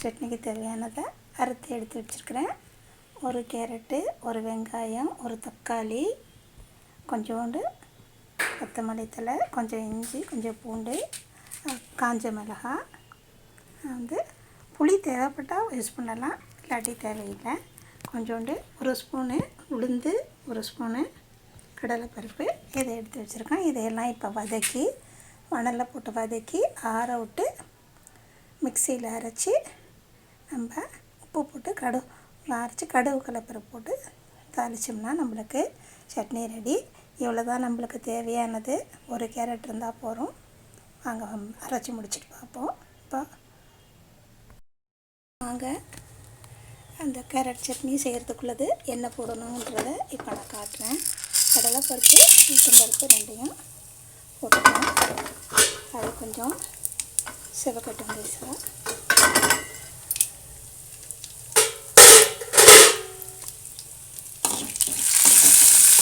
சட்னிக்கு தேவையானதை அறுத்து எடுத்து வச்சுருக்கிறேன். ஒரு கேரட்டு, ஒரு வெங்காயம், ஒரு தக்காளி, கொஞ்சோண்டு கொத்தமல்லி தழை, கொஞ்சம் இஞ்சி, கொஞ்சம் பூண்டு, காஞ்ச மிளகாய். புளி தேவைப்பட்டால் யூஸ் பண்ணலாம், இல்லாட்டி தேவையில்லை. கொஞ்சோண்டு ஒரு ஸ்பூனு உளுந்து, ஒரு ஸ்பூனு கடலைப்பருப்பு, இதை எடுத்து வச்சுருக்கேன். இதையெல்லாம் இப்போ வதக்கி மணலில் போட்டு வதக்கி ஆற விட்டு மிக்சியில் அரைச்சி நம்ம உப்பு போட்டு அரைச்சி கடுகு கலப்பருப்பு போட்டு தாளித்தோம்னா நம்மளுக்கு சட்னி ரெடி. இவ்வளோ தான் நம்மளுக்கு தேவையானது. ஒரு கேரட் இருந்தால் போதும். வாங்க அரைச்சி முடிச்சுட்டு பார்ப்போம். இப்போ வாங்க அந்த கேரட் சட்னி செய்கிறதுக்குள்ளது என்ன போடணுன்றதை இப்போ நான் காட்டுறேன். கடலைப்பருப்பு, உளுத்தம்பருப்பு ரெண்டையும் போட்டுக்கலாம். அது கொஞ்சம் சிவக்கட்டும் லேசாக.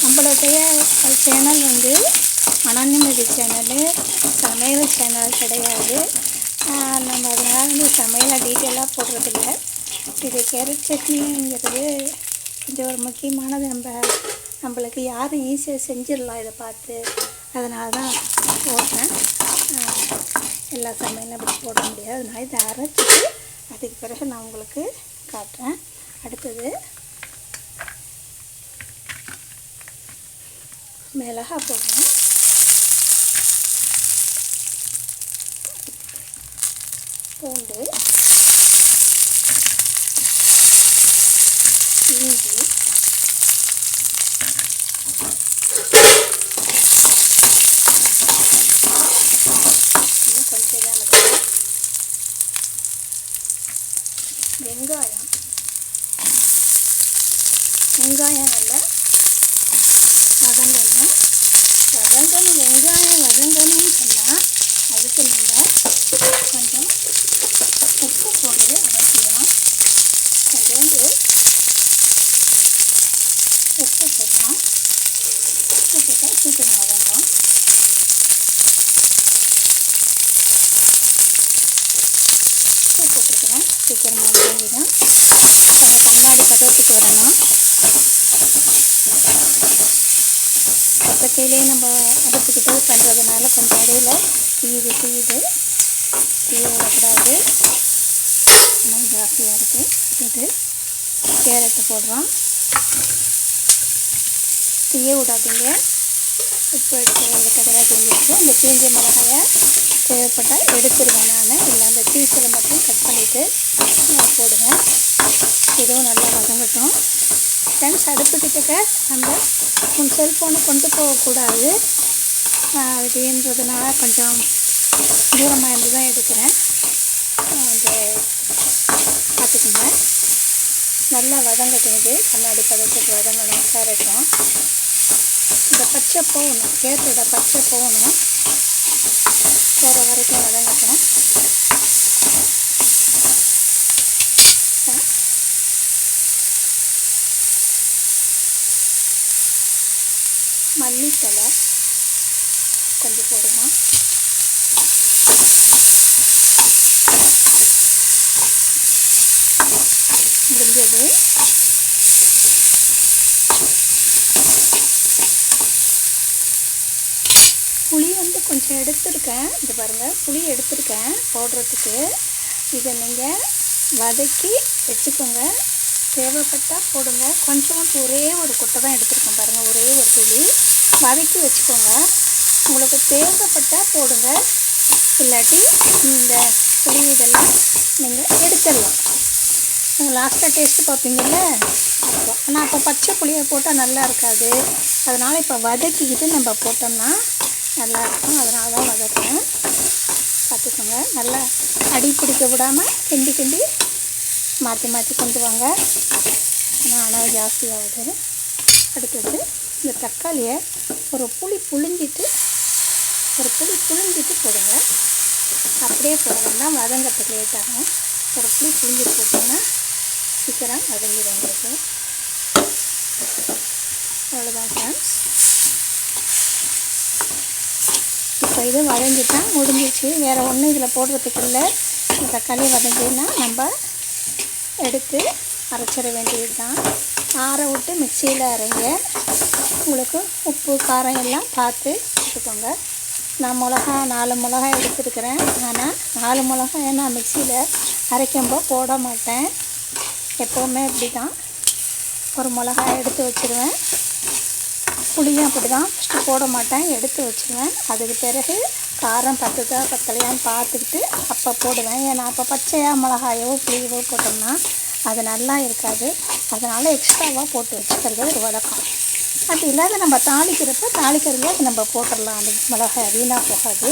நம்மளுடைய சேனல் மனநிம்மதி சேனலு, சமையல் சேனல் கிடையாது. நம்ம அதனால் சமையலை டீட்டெயிலாக போடுறதில்ல. இது கேரட் சட்னிங்கிறது கொஞ்சம் ஒரு முக்கியமானது. நம்மளுக்கு யாரும் ஈஸியாக செஞ்சிடலாம் இதை பார்த்து. அதனால தான் போடுறேன். எல்லா சமையலும் அப்படி போட முடியாது. அதனால் இதை அரைச்சிட்டு அதுக்கு பிறகு நான் உங்களுக்கு காட்டுறேன். அடுத்தது மிளகாய் போடுறேன். பூண்டு, இஞ்சி, இன்னும் கொஞ்சம் தான் வெங்காயம். வெங்காயம் நல்லா வதங்கணும். வெங்காயம் வதங்கணும்னு சொன்னால் அதுக்கு நம்ம கொஞ்சம் உப்பு போட்டு வதக்கிடலாம். கொஞ்சோண்டு உப்பு போட்டோம். உப்பு போட்டால் சீக்கிரம் வதங்கும். உப்பு போட்டுக்கிறேன், சீக்கிரமாக வதங்கிடும். கண்ணாடி பதத்துக்கு வரணும். பக்கத்திலே நம்ம அடுப்புக்கிட்டே பண்ணுறதுனால கொஞ்சம் அடையில் தீய விடக்கூடாது. ஆனால் ஜாஸ்தியாக இருக்குது. இது கேரட்டு போடுறோம். தீய விடாதீங்க. உப்பு எடுக்கிறது கிடையாது. இந்த தீஞ்ச மிளகாயை தேவைப்பட்டால் எடுத்துருவேன் நான். இல்லை அந்த தீச்சலை மட்டும் கட் பண்ணிவிட்டு நான் போடுவேன். இதுவும் நல்லா வதங்கட்டும். ஃப்ரெண்ட்ஸ், அடுப்புக்கிட்டக்க நம்ம செல்ஃபோனை கொண்டு போகக்கூடாது. இதுன்றதுனால கொஞ்சம் தூரமாக இருந்து தான் எடுக்கிறேன். அது பார்த்துக்குங்க. நல்லா வதங்கட்டும். இது கண்ணாடி பதத்துக்கு வதங்கணும். கேரட்டும் இந்த பச்சை போகணும். கேரட்டோட பச்சை போகணும். போகிற வரைக்கும் வதங்கட்டும். மல்லித்தலை கொஞ்சம் போடலாம். முடிஞ்சது. புளி கொஞ்சம் எடுத்துருக்கேன். இது பாருங்கள், புளி எடுத்துருக்கேன் போடுறதுக்கு. இதை நீங்கள் வதக்கி வச்சுக்கோங்க. தேவைப்பட்டால் போடுங்க. கொஞ்சம் ஒரே ஒரு கொட்டை தான் எடுத்துருக்கேன் பாருங்கள். ஒரே ஒரு துளி வதக்கி வச்சுக்கோங்க. உங்களுக்கு தேவைப்பட்டால் போடுங்க, இல்லாட்டி இந்த புளி இதெல்லாம் நீங்கள் எடுத்துடலாம். நீங்கள் லாஸ்ட்டாக டேஸ்ட்டு பார்ப்பீங்கள்ல, அப்போ. ஆனால் அப்போ பச்சை புளியை போட்டால் நல்லா இருக்காது. அதனால் இப்போ வதக்கிக்கிட்டு நம்ம போட்டோம்னா நல்லாயிருக்கும். அதனால தான் வதக்கிறேன். பார்த்துக்கோங்க. நல்லா அடி பிடிக்க விடாமல் கிண்டி மாற்றி கொண்டு வாங்க. ஆனால் அளவு ஜாஸ்தியாகுது. அடுத்தது இந்த தக்காளியை ஒரு புளி புழிஞ்சிட்டு போடுங்க. அப்படியே போட வேண்டாம், வதங்கிறதுக்கு லேட் ஆகும். ஒரு புளி புழிஞ்சிட்டு போட்டிங்கன்னா சீக்கிரம் வதங்கிடும் உங்களுக்கு. அவ்வளோதான் ஃப்ரெண்ட்ஸ். இப்போ இது வதங்கிட்டால் முடிஞ்சிச்சு. வேறு ஒன்றும் இதில் போடுறதுக்கு இல்லை. இந்த தக்காளி வதங்கினா நம்ம எடுத்து அரைச்சிட வேண்டியது தான். ஆற விட்டு மிக்சியில் அரைங்க. உங்களுக்கு உப்பு காரம் எல்லாம் பார்த்து வச்சுக்கோங்க. நான் 4 மிளகா எடுத்துருக்கிறேன். ஆனால் 4 மிளகாயை நான் மிக்சியில் அரைக்கும்போது போட மாட்டேன். எப்போவுமே இப்படி தான், ஒரு மிளகாய் எடுத்து வச்சுருவேன். புளியும் அப்படி தான், ஃபஸ்ட்டு போட மாட்டேன், எடுத்து வச்சுருவேன். அதுக்கு பிறகு காரம் பத்துதா பத்தலையான்னு பார்த்துக்கிட்டு அப்போ போடுவேன். ஏன்னா அப்போ பச்சையாக மிளகாயோ புளியவோ போட்டோம்னா அது நல்லா இருக்காது. அதனால் எக்ஸ்ட்ராவாக போட்டு வச்சுக்கிறது ஒரு வழக்கம். அப்படி இல்லாத நம்ம தாளிக்கிறதுல அது நம்ம போட்டுடலாம். அந்த மிளகாய் வீணாக போகாது.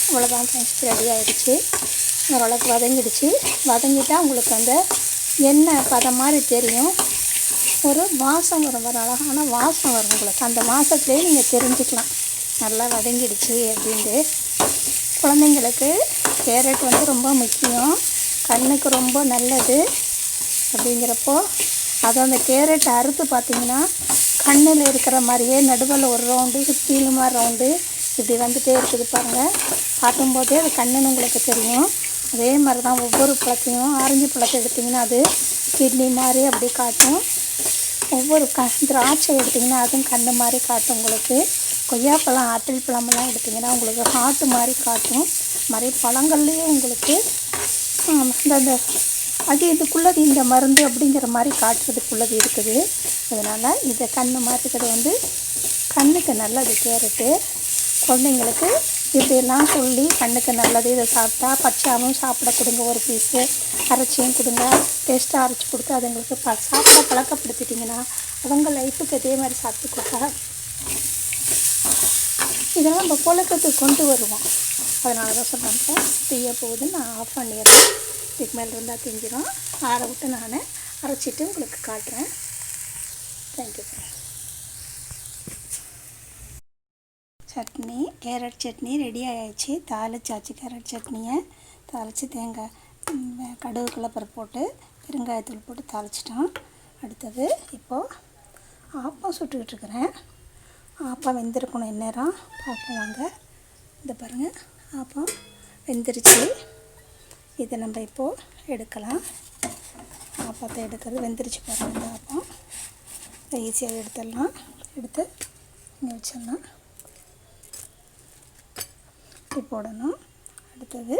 அவ்வளோதான் ஃப்ரெண்ட்ஸ், ரெடி ஆகிடுச்சு. ஓரளவுக்கு வதங்கிட்டால் உங்களுக்கு அந்த எண்ணெய் பதம் மாதிரி தெரியும். ஒரு வாசம் வரும், ஒரு அழகான வாசம் வரும் உங்களுக்கு. அந்த வாசத்துலேயே நீங்கள் தெரிஞ்சுக்கலாம் நல்லா வதங்கிடுச்சு அப்படின்ட்டு. குழந்தைங்களுக்கு கேரட் ரொம்ப முக்கியம், கண்ணுக்கு ரொம்ப நல்லது. அப்படிங்கிறப்போ அதுவும் அந்த கேரட் அறுத்து பார்த்திங்கன்னா கண்ணில் இருக்கிற மாதிரியே நடுவில் ஒரு ரவுண்டு சுற்றிலுமா ரவுண்டு இப்படி வந்துகிட்டே இருக்குது பாருங்கள். காட்டும்போதே அது கண்ணுன்னு உங்களுக்கு தெரியும். அதே மாதிரி தான் ஒவ்வொரு பழத்தையும், ஆரஞ்சு பழத்தை எடுத்திங்கன்னா அது கிட்னி மாதிரி அப்படி காட்டும். ஒவ்வொரு திராட்சை எடுத்திங்கன்னா அதுவும் கண்ணு மாதிரி காட்டும் உங்களுக்கு. கொய்யாப்பழம், ஆப்பிள் பழமெல்லாம் எடுத்திங்கன்னா உங்களுக்கு ஹார்ட்டு மாதிரி காட்டும். மாதிரி பழங்கள்லேயே உங்களுக்கு அந்த அது இதுக்குள்ளது இந்த மருந்து அப்படிங்கிற மாதிரி காட்டுறதுக்குள்ளது இருக்குது. அதனால் இதை கண்ணு மாதிரி இருக்கிறது கண்ணுக்கு நல்லது கேரட்டு. குழந்தைங்களுக்கு இப்படியெல்லாம் சொல்லி கண்ணுக்கு நல்லது, இதை சாப்பிட்டா பச்சாவும் சாப்பிட கொடுங்க, ஒரு பீஸு அரைச்சியும் கொடுங்க, டேஸ்ட்டாக அரைச்சி கொடுத்து அதுங்களுக்கு சாப்பிட பழக்கப்படுத்திட்டிங்கன்னா அவங்க லைஃபுக்கு அதே மாதிரி சாப்பிட்டு கொடுத்தா இதெல்லாம் நம்ம புழக்கத்துக்கு கொண்டு வருவோம். அதனால தான் சொல்கிறேன். தீய போகுது, நான் ஆஃப் பண்ணிடுறேன். இதுக்கு மேலே இருந்தால் திஞ்சிடும். ஆற விட்டு நான் அரைச்சிட்டு உங்களுக்கு காட்டுறேன். Thank you. Chutney, carrot chutney ready ஆகிடுச்சு. தாளிச்சாச்சு. கேரட் சட்னியை தாளித்து தேங்காய் கடுகு கடலைப்பருப்பு போட்டு பெருங்காயத்தூள் போட்டு தாளிச்சிட்டோம். அடுத்தது இப்போது ஆப்பம் சுட்டுக்கிட்டு இருக்கிறேன். ஆப்பம் வெந்திருக்கணும் இந்நேரம். பார்ப்போம் வாங்க. இந்த பாருங்கள், ஆப்பம் வெந்துருச்சு. இதை நம்ம இப்போது எடுக்கலாம். ஆப்பத்தை எடுக்கிறது வெந்துருச்சு பாருங்கள். இந்த ஆப்பம் ஈஸியாக எடுத்துடலாம். எடுத்து இங்கே வச்சிடலாம். இப்படி போடணும். அடுத்தது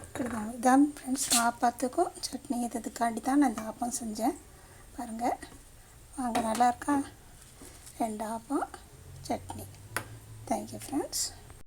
இப்படிதாங்க. இதான் ஃப்ரெண்ட்ஸ் ஆப்பத்துக்கும் சட்னி இதுக்காண்டி தான் நான் இந்த ஆப்பம் செஞ்சேன். பாருங்கள் வாங்க, நல்லா இருக்கா? 2 ஆப்பம் சட்னி. Thank you friends.